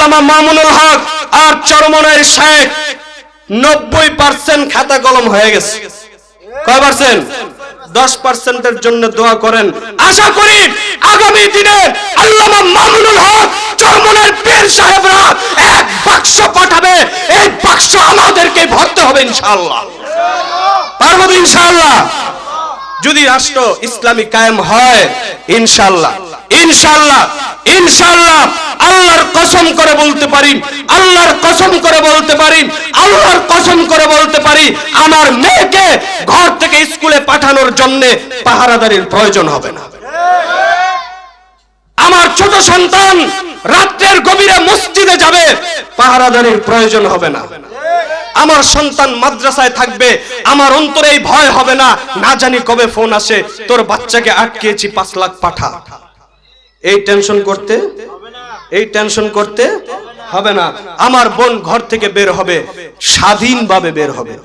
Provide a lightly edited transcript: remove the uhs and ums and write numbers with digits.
আল্লামা মামুনুল হক আর চরমনাইর শেখ 90% খাতা কলম হয়ে গেছে। কয় পার্সেন্ট? 10%-এর জন্য দোয়া করেন। আশা করি আগামী দিনে আল্লামা মামুনুল হক চরমনাইর পীর সাহেবরা এক বাক্স পাঠাবে, এই বাক্স আমাদেরকে ভরতে হবে ইনশাআল্লাহ। পারবো তো ইনশাআল্লাহ? যদি রাষ্ট্র ইসলামী কায়েম হয় ইনশাআল্লাহ, ইনশাআল্লাহ, ইনশাআল্লাহ, আল্লাহর কসম করে বলতে পারি, আল্লাহর কসম করে বলতে পারি, আল্লাহর কসম করে বলতে পারি, আমার মেয়েকে ঘর থেকে স্কুলে পাঠানোর জন্য পাহারাদারির প্রয়োজন হবে না। আমার ছোট সন্তান রাতের গভীরে মসজিদে যাবে, পাহারাদারির প্রয়োজন হবে না। আমার সন্তান মাদ্রাসায় থাকবে, আমার অন্তরে এই ভয় হবে না, না জানি কবে ফোন আসে, তোর বাচ্চাকে আটকেছি 5 লাখ পাঠা। এই টেনশন করতে, এই টেনশন করতে হবে না। আমার বোন ঘর থেকে বের হবে, স্বাধীনভাবে বের হবে।